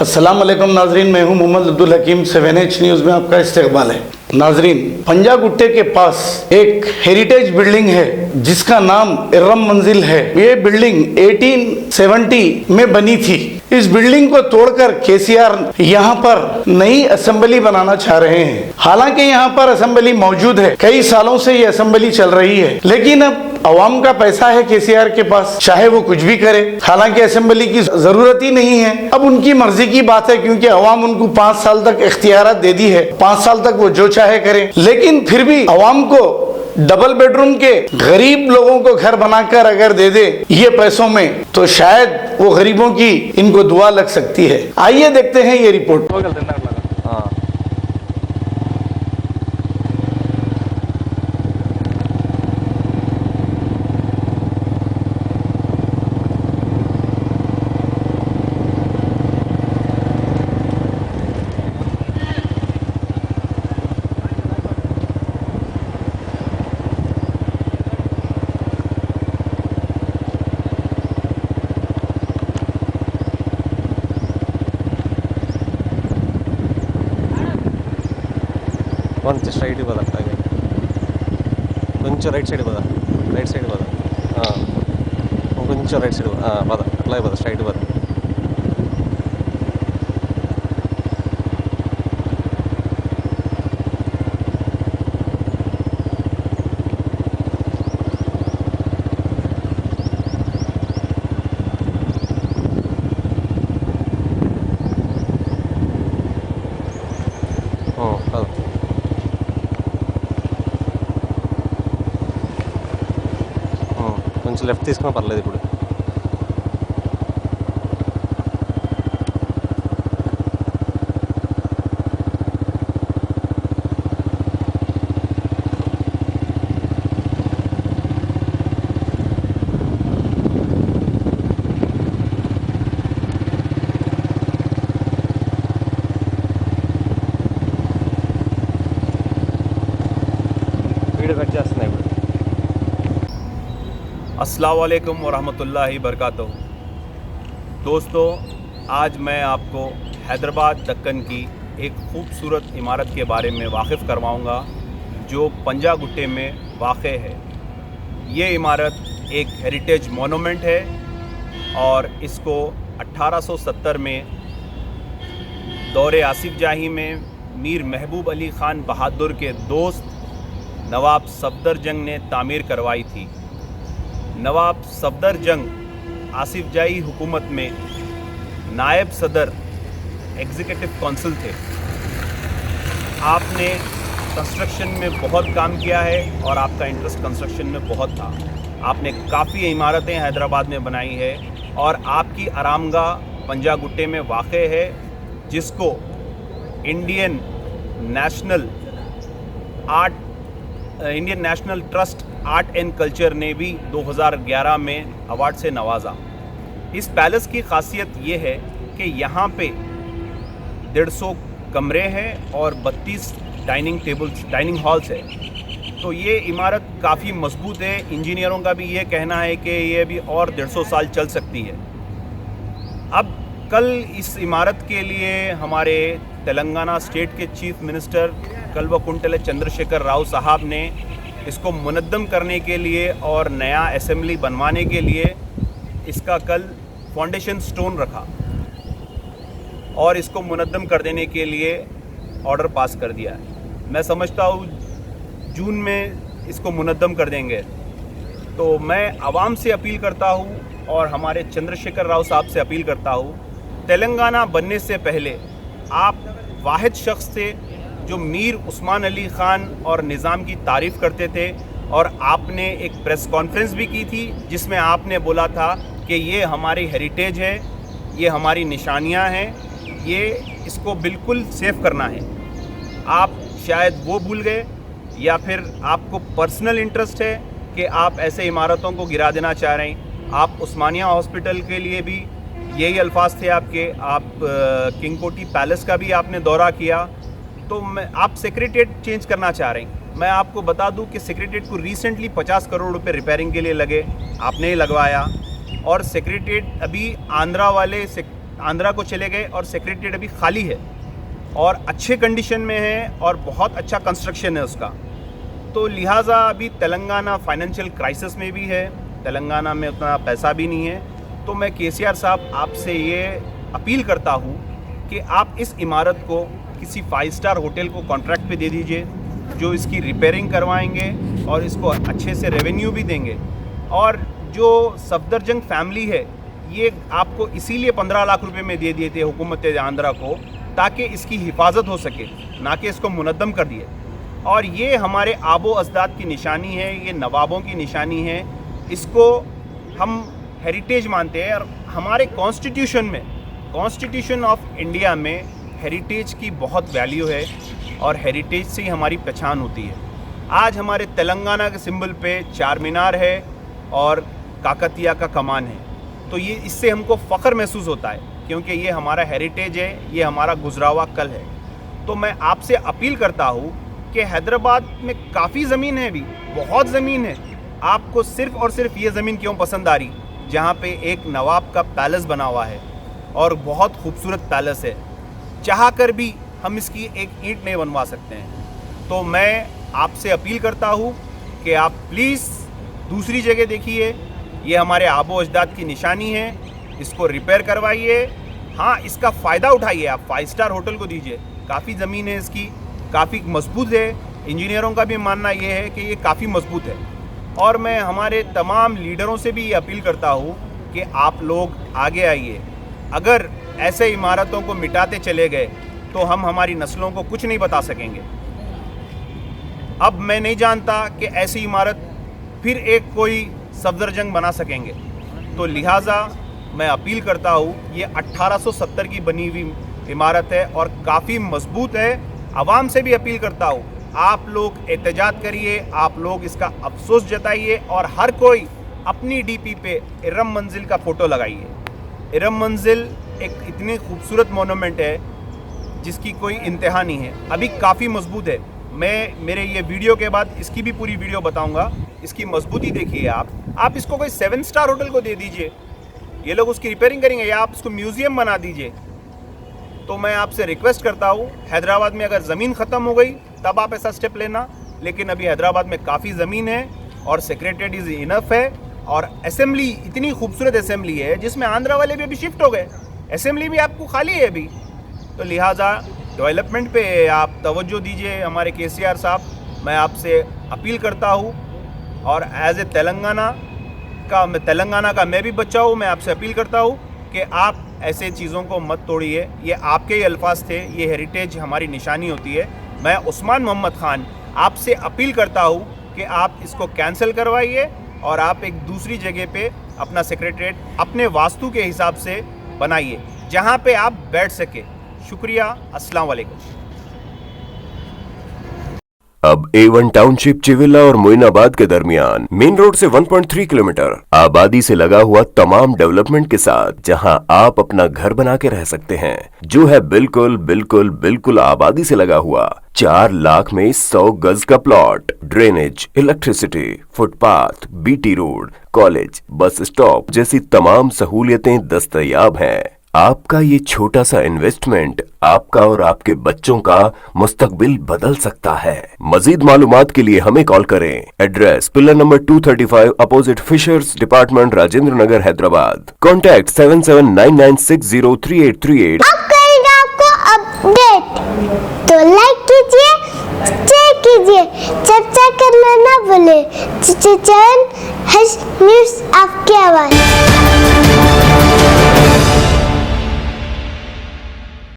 अस्सलाम वालेकुम नाजरीन, मैं हूं मोहम्मद अब्दुल हकीम। 7H न्यूज़ में आपका इस्तकबाल है। नाजरीन, पंजागुट्टे के पास एक हेरिटेज बिल्डिंग है जिसका नाम इर्रम मंजिल है। ये बिल्डिंग 1870 में बनी थी। इस बिल्डिंग को तोड़कर केसीआर यहाँ पर नई असेंबली बनाना चाह रहे हैं। हालांकि यहाँ पर असेंबली मौजूद है, कई सालों से ये असेंबली चल रही है, लेकिन अब अवाम का पैसा है केसीआर के पास, चाहे वो कुछ भी करे। हालांकि असेंबली की जरूरत ही नहीं है, अब उनकी मर्जी की बात है, क्योंकि अवाम उनको 5 साल तक इख्तियारात दे दी है। 5 साल तक वो जो चाहे करें, लेकिन फिर भी अवाम को डबल बेडरूम के गरीब लोगों को घर बनाकर अगर दे दे ये पैसों में, तो शायद वो गरीबों की इनको दुआ लग सकती है। आइए देखते हैं ये रिपोर्ट। కొంచెం స్ట్రైట్ పద, అట్లాగే కొంచెం రైట్ సైడ్ పద, రైట్ సైడ్ పద, కొంచెం రైట్ సైడ్ పద, అట్లాగే పద, స్ట్రైట్ పద. కొంచెం లెఫ్ట్ తీసుకున్నా పర్లేదు. ఇప్పుడు వీడియో కట్ చేస్తున్నాయి. ఇప్పుడు अस्सलाम वालेकुम वरहमतुल्लाहि बरकातहू। दोस्तों, आज मैं आपको हैदराबाद दक्कन की एक ख़ूबसूरत इमारत के बारे में वाकिफ़ करवाऊंगा जो पंजागुट्टे में वाक़ है। ये इमारत एक हेरिटेज मोनूमेंट है और इसको 1870 में दौरे आसिफ जाही में मीर महबूब अली ख़ान बहादुर के दोस्त नवाब सफदर जंग ने तामीर करवाई थी। नवाब सफदर जंग आसिफ जाही हुकूमत में नायब सदर एग्जीक्यूटिव काउंसिल थे। आपने कंस्ट्रक्शन में बहुत काम किया है और आपका इंटरेस्ट कंस्ट्रक्शन में बहुत था। आपने काफ़ी इमारतें हैदराबाद में बनाई है और आपकी आरामगाह पंजागुट्टे में वाक़ है, जिसको Indian national trust art and culture ने भी 2011 में अवार्ड से नवाजा। इस पैलेस की खासियत ये है कि यहाँ पे 150 कमरे हैं और 32 डाइनिंग हॉल्स है। तो ये इमारत काफ़ी मजबूत है। इंजीनियरों का भी ये कहना है कि ये भी और 150 साल चल सकती है। अब कल इस इमारत के लिए हमारे तेलंगाना स्टेट के चीफ मिनिस्टर कल्वकुंतला चंद्रशेखर राव साहब ने इसको मुनद्दम करने के लिए और नया असेंबली बनवाने के लिए इसका कल फाउंडेशन स्टोन रखा और इसको मुनद्दम कर देने के लिए ऑर्डर पास कर दिया है। मैं समझता हूँ जून में इसको मुनद्दम कर देंगे। तो मैं आवाम से अपील करता हूँ और हमारे चंद्रशेखर राव साहब से अपील करता हूँ, तेलंगाना बनने से पहले आप वाहिद शख्स थे जो मीर उस्मान अली ख़ान और निज़ाम की तारीफ़ करते थे, और आपने एक प्रेस कॉन्फ्रेंस भी की थी जिसमें आपने बोला था कि ये हमारी हेरिटेज है, ये हमारी निशानियां हैं, ये इसको बिल्कुल सेव करना है। आप शायद वो भूल गए या फिर आपको पर्सनल इंटरेस्ट है कि आप ऐसे इमारतों को गिरा देना चाह रहे हैं। आप उस्मानिया हॉस्पिटल के लिए भी यही अल्फाज थे आपके। आप किंग कोठी पैलेस का भी आपने दौरा किया। तो आप सेक्रेटेरिएट चेंज करना चाह रहे हैं। मैं आपको बता दूं कि सेक्रेटेरिएट को रिसेंटली 50 करोड़ रुपए रिपेयरिंग के लिए लगे, आपने ही लगवाया। और सेक्रेटेरिएट अभी आंध्रा वाले आंध्रा को चले गए और सेक्रेटरीट अभी खाली है और अच्छे कंडीशन में है और बहुत अच्छा कंस्ट्रक्शन है उसका। तो लिहाजा अभी तेलंगाना फाइनेंशियल क्राइसिस में भी है, तेलंगाना में उतना पैसा भी नहीं है। तो मैं केसीआर साहब आपसे ये अपील करता हूँ कि आप इस इमारत को किसी 5 स्टार होटल को कॉन्ट्रैक्ट पे दे दीजिए, जो इसकी रिपेयरिंग करवाएंगे और इसको अच्छे से रेवेन्यू भी देंगे। और जो सफदरजंग फैमिली है, ये आपको इसीलिए 15 लाख रुपए में दे दिए थे हुकूमत आंध्रा को, ताकि इसकी हिफाजत हो सके, ना कि इसको मुनद्दम कर दिए। और ये हमारे आबो अजदाद की निशानी है, ये नवाबों की निशानी है, इसको हम हेरिटेज मानते हैं। और हमारे कॉन्स्टिट्यूशन में, कॉन्स्टिट्यूशन ऑफ इंडिया में हेरिटेज की बहुत वैल्यू है और हेरिटेज से ही हमारी पहचान होती है। आज हमारे तेलंगाना के सिंबल पे चार मीनार है और काकतिया का कमान है, तो ये इससे हमको फ़ख्र महसूस होता है, क्योंकि ये हमारा हेरिटेज है, ये हमारा गुजरा हुआ कल है। तो मैं आपसे अपील करता हूँ कि हैदराबाद में काफ़ी ज़मीन है, अभी बहुत ज़मीन है, आपको सिर्फ़ और सिर्फ ये ज़मीन क्यों पसंद आ रही, जहाँ पे एक नवाब का पैलेस बना हुआ है और बहुत खूबसूरत पैलेस है, चाह कर भी हम इसकी एक ईंट नहीं बनवा सकते हैं। तो मैं आपसे अपील करता हूँ कि आप प्लीज़ दूसरी जगह देखिए, ये हमारे आबो अजदाद की निशानी है, इसको रिपेयर करवाइए। हाँ, इसका फ़ायदा उठाइए, आप 5 स्टार होटल को दीजिए, काफ़ी ज़मीन है इसकी, काफ़ी मजबूत है, इंजीनियरों का भी मानना ये है कि ये काफ़ी मजबूत है। और मैं हमारे तमाम लीडरों से भी ये अपील करता हूँ कि आप लोग आगे आइए। अगर ऐसे इमारतों को मिटाते चले गए तो हम हमारी नस्लों को कुछ नहीं बता सकेंगे। अब मैं नहीं जानता कि ऐसी इमारत फिर एक कोई सफदरजंग बना सकेंगे। तो लिहाजा मैं अपील करता हूँ, ये 1870 की बनी हुई इमारत है और काफ़ी मजबूत है। आवाम से भी अपील करता हूँ, आप लोग एहतजाज करिए, आप लोग इसका अफसोस जताइए और हर कोई अपनी डीपी पे इरम मंजिल का फ़ोटो लगाइए। इरम मंजिल एक इतनी खूबसूरत मोनूमेंट है जिसकी कोई इंतहा नहीं है, अभी काफ़ी मजबूत है। मैं मेरे ये वीडियो के बाद इसकी भी पूरी वीडियो बताऊंगा, इसकी मजबूती देखिए आप इसको कोई 7 स्टार होटल को दे दीजिए, ये लोग उसकी रिपेयरिंग करेंगे, या आप इसको म्यूज़ियम बना दीजिए। तो मैं आपसे रिक्वेस्ट करता हूँ, हैदराबाद में अगर ज़मीन ख़त्म हो गई तब आप ऐसा स्टेप लेना, लेकिन अभी हैदराबाद में काफ़ी ज़मीन है और सेक्रेटरीट इज़ इनफ है। और असेंबली, इतनी खूबसूरत असेंबली है जिसमें आंध्रा वाले भी अभी शिफ्ट हो गए, असेंबली भी आपको खाली है अभी। तो लिहाजा डेवलपमेंट पे आप तवज्जो दीजिए हमारे केसीआर साहब, मैं आपसे अपील करता हूँ। और एज ए तेलंगाना का मैं भी बच्चा हूँ, मैं आपसे अपील करता हूँ कि आप ऐसे चीज़ों को मत तोड़िए। ये आपके ही अल्फाज थे, ये हेरिटेज हमारी निशानी होती है। मैं उस्मान मोहम्मद ख़ान आपसे अपील करता हूँ कि आप इसको कैंसिल करवाइए और आप एक दूसरी जगह पे अपना सेक्रेटरीट अपने वास्तु के हिसाब से बनाइए, जहाँ पे आप बैठ सके। शुक्रिया, अस्सलाम वालेकुम। अब A1 टाउनशिप चिविला और मोइनाबाद के दरमियान मेन रोड से 1.3 किलोमीटर आबादी से लगा हुआ तमाम डेवलपमेंट के साथ जहां आप अपना घर बना के रह सकते हैं, जो है बिल्कुल बिल्कुल बिल्कुल आबादी से लगा हुआ। 4 लाख में 100 गज का plot, drainage, electricity, footpath, BT road, college, bus stop जैसी तमाम सहूलियतें दस्तयाब हैं। आपका ये छोटा सा इन्वेस्टमेंट आपका और आपके बच्चों का मुस्तकबिल बदल सकता है। मजीद मालूमात के लिए हमें कॉल करें। Address pillar number 235 opposite fishers department, Rajendra Nagar, Hyderabad. Contact 7799603838। अब करेंगे आपको अपडेट, तो लाइक कीजिए, शेयर कीजिए, चर्चा करना ना भूले। चैनल न्यूज़ आपकी आवाज़।